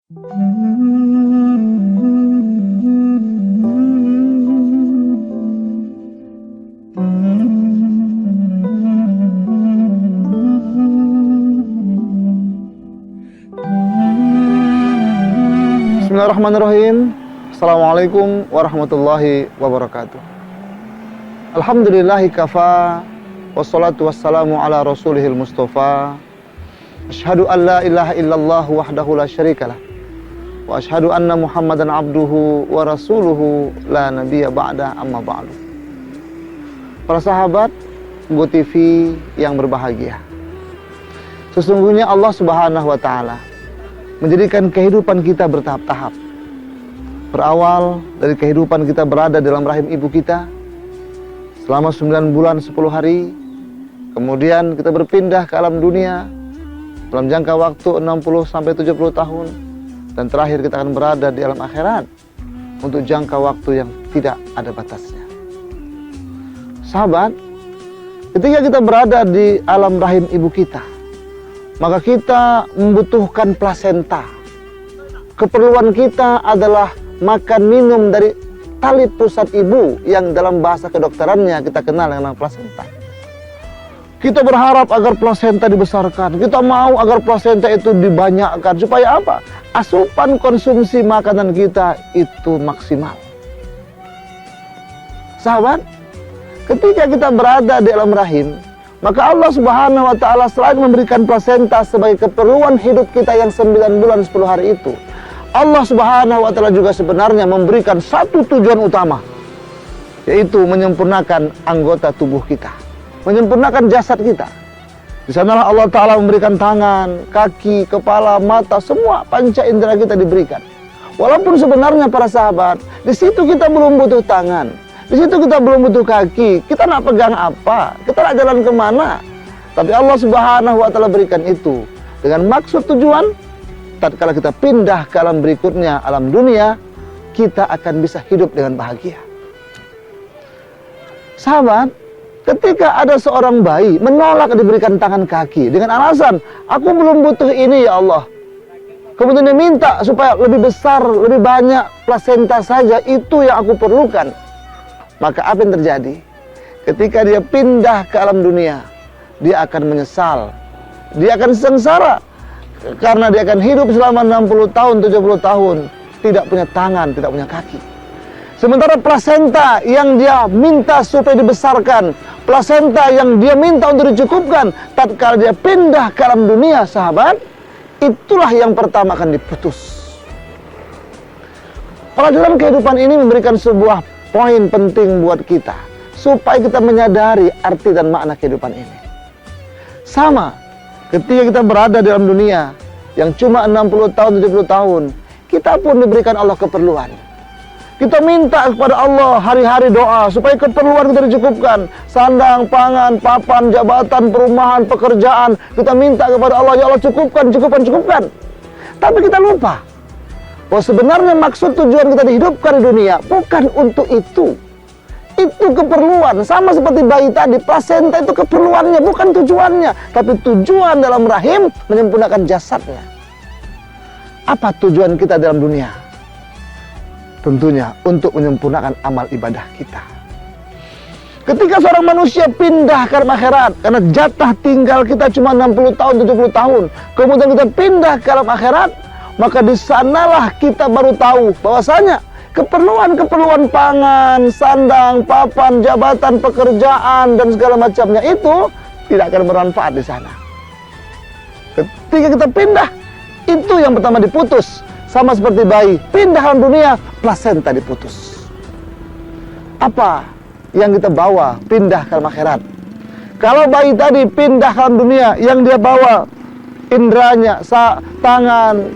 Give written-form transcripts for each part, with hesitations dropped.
Bismillahirrahmanirrahim. Assalamualaikum warahmatullahi wabarakatuh. Alhamdulillahi kafa, wassalatu wassalamu ala rasulihil mustafa. Asyhadu an la ilaha illallah wahdahu la syarikalah, wa asyhadu anna muhammadan abduhu wa rasuluhu la nabiyya ba'da, amma ba'du. Para sahabat Go TV yang berbahagia, sesungguhnya Allah subhanahu wa ta'ala menjadikan kehidupan kita bertahap-tahap. Berawal dari kehidupan kita berada dalam rahim ibu kita selama 9 bulan 10 hari. Kemudian kita berpindah ke alam dunia dalam jangka waktu 60-70 tahun. Dan terakhir kita akan berada di alam akhirat untuk jangka waktu yang tidak ada batasnya. Sahabat, ketika kita berada di alam rahim ibu kita, maka kita membutuhkan plasenta. Keperluan kita adalah makan minum dari tali pusat ibu yang dalam bahasa kedokterannya kita kenal dengan plasenta. Kita berharap agar plasenta dibesarkan. Kita mau agar plasenta itu dibanyakkan. Supaya apa? Asupan konsumsi makanan kita itu maksimal. Sahabat, ketika kita berada di alam rahim, maka Allah subhanahu wa ta'ala selain memberikan plasenta sebagai keperluan hidup kita yang 9 bulan 10 hari itu, Allah subhanahu wa ta'ala juga sebenarnya memberikan satu tujuan utama, yaitu menyempurnakan anggota tubuh kita, menyempurnakan jasad kita. Di sanalah Allah ta'ala memberikan tangan, kaki, kepala, mata, semua panca indera kita diberikan. Walaupun sebenarnya para sahabat, di situ kita belum butuh tangan, di situ kita belum butuh kaki, kita nak pegang apa, kita nak jalan kemana. Tapi Allah subhanahu wa ta'ala berikan itu dengan maksud tujuan, tatkala kita pindah ke alam berikutnya, alam dunia, kita akan bisa hidup dengan bahagia. Sahabat, ketika ada seorang bayi menolak diberikan tangan kaki dengan alasan, aku belum butuh ini ya Allah, kemudian dia minta supaya lebih besar, lebih banyak plasenta saja, itu yang aku perlukan. Maka apa yang terjadi? Ketika dia pindah ke alam dunia, dia akan menyesal, dia akan sengsara, karena dia akan hidup selama 60 tahun, 70 tahun, tidak punya tangan, tidak punya kaki. Sementara plasenta yang dia minta supaya dibesarkan, plasenta yang dia minta untuk dicukupkan, tatkala dia pindah ke alam dunia, sahabat, itulah yang pertama akan diputus. Pelajaran kehidupan ini memberikan sebuah poin penting buat kita, supaya kita menyadari arti dan makna kehidupan ini. Sama, ketika kita berada dalam dunia yang cuma 60 tahun, 70 tahun, kita pun diberikan Allah keperluan. Kita minta kepada Allah hari-hari doa, supaya keperluan kita dicukupkan. Sandang, pangan, papan, jabatan, perumahan, pekerjaan. Kita minta kepada Allah, ya Allah cukupkan, cukupkan, cukupkan. Tapi kita lupa bahwa sebenarnya maksud tujuan kita dihidupkan di dunia bukan untuk itu. Itu keperluan, sama seperti bayi tadi, plasenta itu keperluannya, bukan tujuannya. Tapi tujuan dalam rahim menyempurnakan jasadnya. Apa tujuan kita dalam dunia? Tentunya untuk menyempurnakan amal ibadah kita. Ketika seorang manusia pindah ke alam akhirat, karena jatah tinggal kita cuma 60 tahun, 70 tahun, kemudian kita pindah ke alam akhirat, maka di sanalah kita baru tahu bahwasanya keperluan-keperluan pangan, sandang, papan, jabatan, pekerjaan, dan segala macamnya itu tidak akan bermanfaat di sana. Ketika kita pindah, itu yang pertama diputus. Sama seperti bayi, pindah ke dunia, plasenta diputus. Apa yang kita bawa pindah ke alam akhirat? Kalau bayi tadi pindah ke dunia, yang dia bawa indranya, tangan,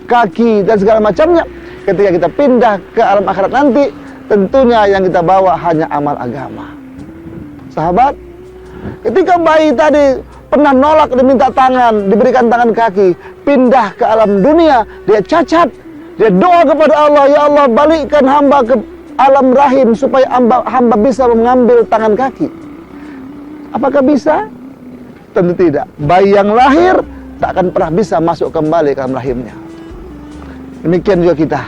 kaki, dan segala macamnya. Ketika kita pindah ke alam akhirat nanti, tentunya yang kita bawa hanya amal agama. Sahabat, ketika bayi tadi pernah nolak diminta tangan, diberikan tangan kaki, pindah ke alam dunia, dia cacat, dia doa kepada Allah, ya Allah balikkan hamba ke alam rahim supaya hamba bisa mengambil tangan kaki. Apakah bisa? Tentu tidak. Bayi yang lahir tak akan pernah bisa masuk kembali ke alam rahimnya. Demikian juga kita.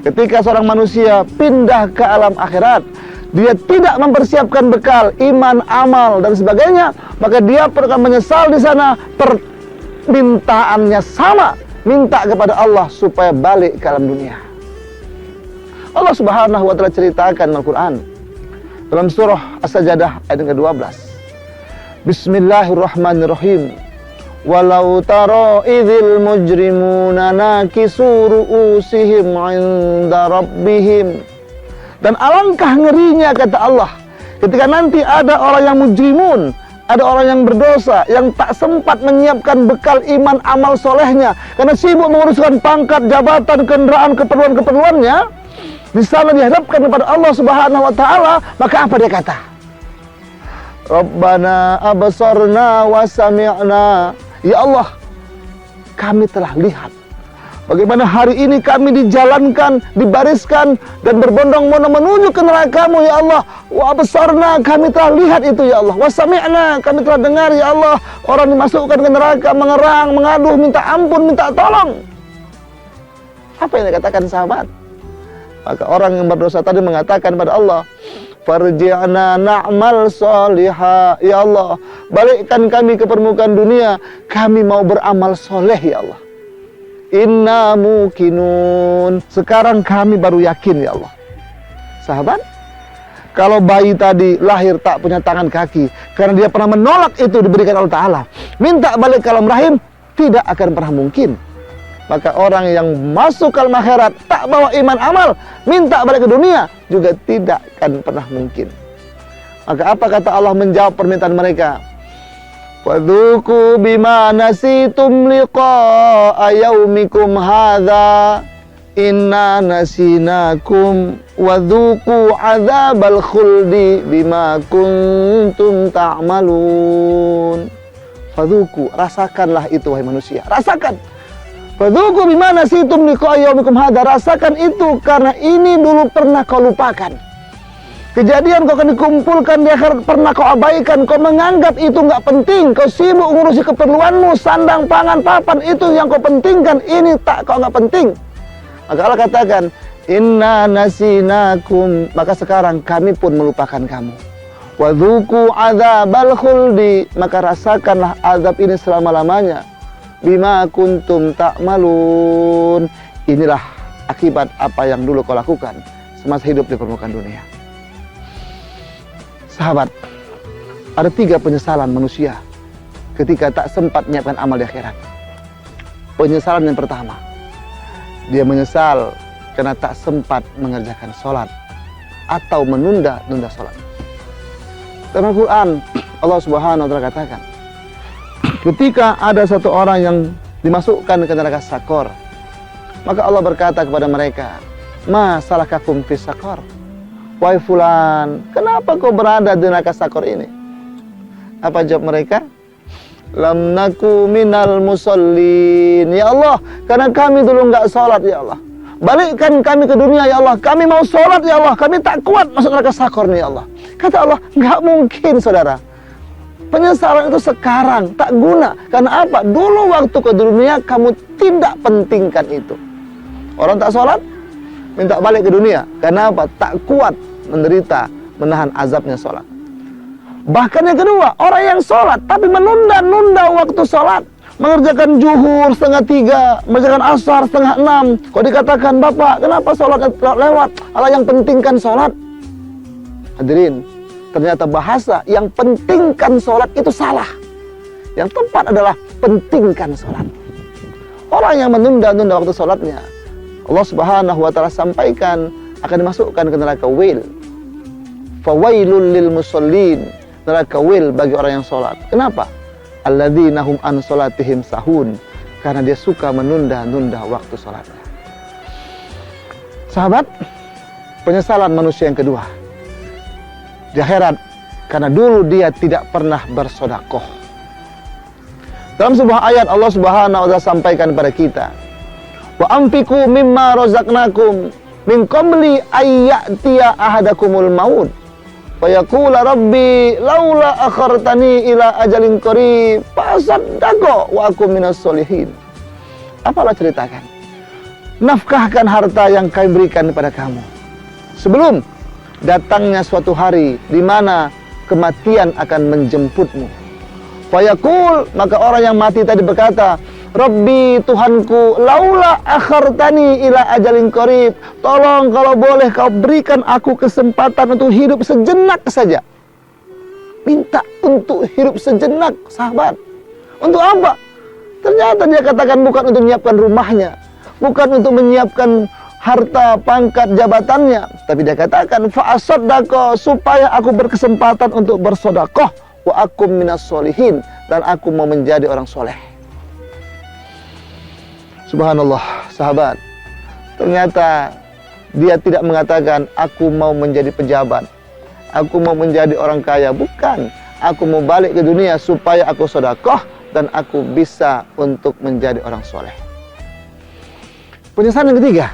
Ketika seorang manusia pindah ke alam akhirat, dia tidak mempersiapkan bekal iman, amal dan sebagainya, maka dia akan menyesal di sana. Permintaannya sama, minta kepada Allah supaya balik ke alam dunia. Allah Subhanahu wa taala ceritakan Al-Qur'an dalam surah As-Sajdah ayat ke-12. Bismillahirrahmanirrahim. Walau tara idzil mujrimuna nakisu ru'usihim 'inda rabbihim. Dan alangkah ngerinya, kata Allah, ketika nanti ada orang yang mujrimun, ada orang yang berdosa, yang tak sempat menyiapkan bekal iman amal solehnya, karena sibuk menguruskan pangkat, jabatan, kendaraan, keperluan-keperluannya. Di sana dihadapkan kepada Allah Subhanahu wa taala, maka apa dia kata? Rabbana absarna wa sami'na. Ya Allah, kami telah lihat bagaimana hari ini kami dijalankan, dibariskan dan berbondong-bondong menuju ke neraka-Mu, ya Allah. Wa absarna, kami telah lihat itu, ya Allah. Wa sami'na, kami telah dengar, ya Allah, orang dimasukkan ke neraka, mengerang, mengaduh, minta ampun, minta tolong. Apa yang dikatakan sahabat? Maka orang yang berdosa tadi mengatakan pada Allah, farji'na na'mal solihah. Ya Allah, balikkan kami ke permukaan dunia, kami mau beramal soleh, ya Allah. Inna muqinun, sekarang kami baru yakin, ya Allah. Sahabat, kalau bayi tadi lahir tak punya tangan kaki, karena dia pernah menolak itu diberikan Allah Ta'ala, minta balik ke alam rahim, tidak akan pernah mungkin. Maka orang yang masuk ke alam akhirat tak bawa iman amal, minta balik ke dunia, juga tidak akan pernah mungkin. Maka apa kata Allah menjawab permintaan mereka? Wadzuku bima nasitum liqa'a yaumikum hadza inna nasinakum wadzuku adzabal khuldi bima kuntum ta'malun. Fadzuku, rasakanlah itu wahai manusia, rasakan. Fadzuku bima nasitum liqa'a yaumikum hadza, rasakan itu karena ini dulu pernah kau lupakan. Kejadian kau akan dikumpulkan di akhirat pernah kau abaikan, kau menganggap itu nggak penting, kau sibuk ngurusi keperluanmu, sandang, pangan, papan, itu yang kau pentingkan, ini tak kau nggak penting. Maka Allah katakan, inna nasinakum, maka sekarang kami pun melupakan kamu. Wadzuku adzabal khuldi, maka rasakanlah azab ini selama-lamanya. Bima kuntum ta'malun, inilah akibat apa yang dulu kau lakukan semasa hidup di permukaan dunia. Sahabat, ada 3 penyesalan manusia ketika tak sempat menyiapkan amal di akhirat. Penyesalan yang pertama, dia menyesal karena tak sempat mengerjakan sholat atau menunda-nunda sholat. Dalam Al-Quran, Allah Subhanahu wa taala katakan, ketika ada satu orang yang dimasukkan ke neraka Sakor, maka Allah berkata kepada mereka, ma salakakum fis Sakor? Wahai fulan, kenapa kau berada di neraka Sakor ini? Apa jawab mereka? Lam naku minal musallin. Ya Allah, karena kami dulu nggak sholat, ya Allah. Balikkan kami ke dunia, ya Allah. Kami mau sholat, ya Allah. Kami tak kuat masuk neraka Sakor nih, ya Allah. Kata Allah, nggak mungkin, saudara. Penyesalan itu sekarang tak guna. Karena apa? Dulu waktu ke dunia kamu tidak pentingkan itu. Orang tak sholat, minta balik ke dunia. Karena apa? Tak kuat menderita, menahan azabnya sholat. Bahkan yang kedua, orang yang sholat tapi menunda-nunda waktu sholat, mengerjakan zuhur 2:30, mengerjakan asar 5:30. Kok dikatakan, Bapak, kenapa sholat lewat? Allah yang pentingkan sholat. Hadirin, ternyata bahasa yang pentingkan sholat itu salah. Yang tepat adalah pentingkan sholat. Orang yang menunda-nunda waktu sholatnya, Allah Subhanahu wa taala sampaikan akan dimasukkan ke neraka Wail. Fawailul lil musallin, neraka Wail bagi orang yang sholat. Kenapa? Alladzina hum an sholatihim sahun, karena dia suka menunda-nunda waktu sholatnya. Sahabat, penyesalan manusia yang kedua di akhirat karena dulu dia tidak pernah bersedekah. Dalam sebuah ayat Allah Subhanahu wa taala sampaikan kepada kita, wa anfiqu mimma razaqnakum min qabli ayyatiya ahadakumul maut wa yaqula rabbi laula akhartani ila ajalin qarib fa asaddaqu wa akum minas solihin. Apa Allah ceritakan? nafkahkan harta yang kami berikan kepada kamu sebelum datangnya suatu hari di mana kematian akan menjemputmu. Fayaqul, maka orang yang mati tadi berkata, Rabbi, Tuhanku, laula akhartani ila ajalin qarib. Tolong kalau boleh kau berikan aku kesempatan untuk hidup sejenak saja. Minta untuk hidup sejenak, sahabat. Untuk apa? Ternyata dia katakan bukan untuk menyiapkan rumahnya, bukan untuk menyiapkan harta, pangkat, jabatannya, tapi dia katakan fa'asaddaqa, supaya aku berkesempatan untuk bersedekah, wa akum minas sholihin, dan aku mau menjadi orang soleh. Subhanallah, sahabat. Ternyata dia tidak mengatakan aku mau menjadi pejabat, aku mau menjadi orang kaya. Bukan, aku mau balik ke dunia supaya aku sedekah dan aku bisa untuk menjadi orang soleh. Penyesalan yang ketiga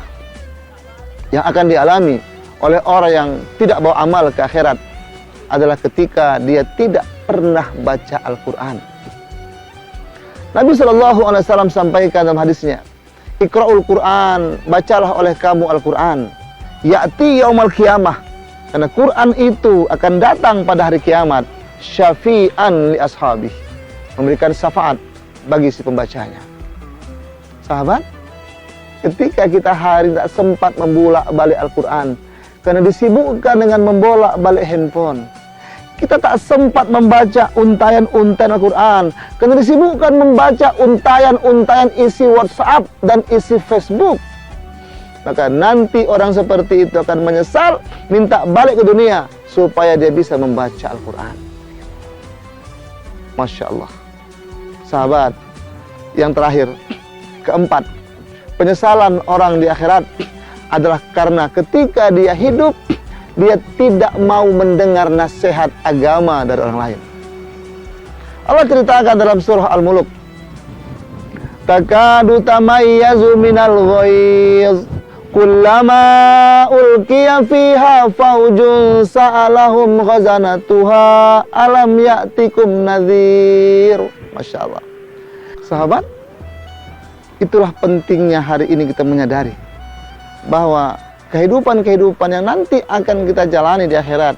yang akan dialami oleh orang yang tidak bawa amal ke akhirat adalah ketika dia tidak pernah baca Al-Quran. Nabi SAW sampaikan dalam hadisnya, Iqra'ul Quran, bacalah oleh kamu Al-Quran, ya'ti yaumal qiyamah, karena Quran itu akan datang pada hari kiamat, syafi'an li ashabih, memberikan syafaat bagi si pembacanya. Sahabat, ketika kita hari tak sempat membolak-balik Al-Quran karena disibukkan dengan membolak-balik handphone, kita tak sempat membaca untayan-untayan Al-Quran karena disibukkan membaca untayan-untayan isi WhatsApp dan isi Facebook, maka nanti orang seperti itu akan menyesal, minta balik ke dunia supaya dia bisa membaca Al-Quran. Masya Allah. Sahabat, yang terakhir, keempat, penyesalan orang di akhirat adalah karena ketika dia hidup, dia tidak mau mendengar nasihat agama dari orang lain. Allah ceritakan dalam surah Al-Muluk, takadu tamayyazu minal ghaiz kullama ulqiya fiha faujun sa'alahum khazanatuha alam ya'tikum nadhir. Masya Allah. Sahabat, itulah pentingnya hari ini kita menyadari bahwa kehidupan-kehidupan yang nanti akan kita jalani di akhirat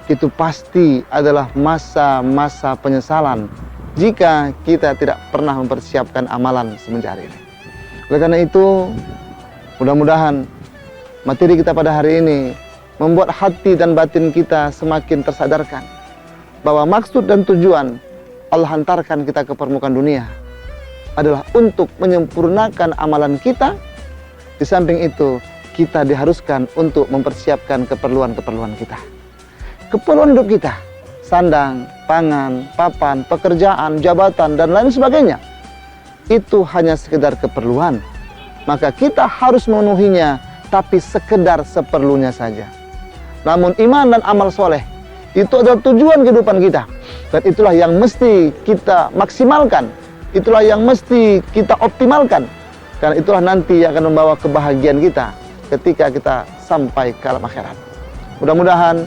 itu pasti adalah masa-masa penyesalan jika kita tidak pernah mempersiapkan amalan semenjak hari ini. Oleh karena itu, mudah-mudahan materi kita pada hari ini membuat hati dan batin kita semakin tersadarkan bahwa maksud dan tujuan Allah hantarkan kita ke permukaan dunia adalah untuk menyempurnakan amalan kita. Di samping itu, kita diharuskan untuk mempersiapkan keperluan-keperluan kita. Keperluan hidup kita, sandang, pangan, papan, pekerjaan, jabatan, dan lain sebagainya. Itu hanya sekedar keperluan. Maka kita harus memenuhinya, tapi sekedar seperlunya saja. Namun iman dan amal soleh, itu adalah tujuan kehidupan kita. Dan itulah yang mesti kita maksimalkan. Itulah yang mesti kita optimalkan. Karena itulah nanti yang akan membawa kebahagiaan kita ketika kita sampai ke alam akhirat. Mudah-mudahan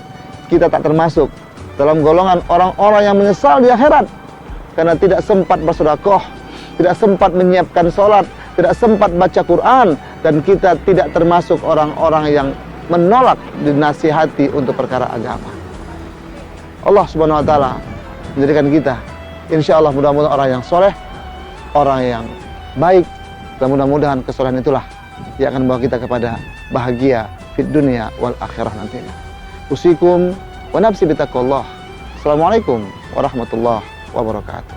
kita tak termasuk dalam golongan orang-orang yang menyesal di akhirat karena tidak sempat bersedekah, tidak sempat menyiapkan sholat, tidak sempat baca Quran, dan kita tidak termasuk orang-orang yang menolak dinasihati untuk perkara agama. Allah Subhanahu wa taala menjadikan kita insya Allah mudah-mudahan orang yang soleh, orang yang baik, dan mudah-mudahan kesolehan itulah yang akan membawa kita kepada bahagia fid dunia wal akhirah nantinya. Usikum wa nafsi bitaqwallah. Assalamualaikum warahmatullahi wabarakatuh.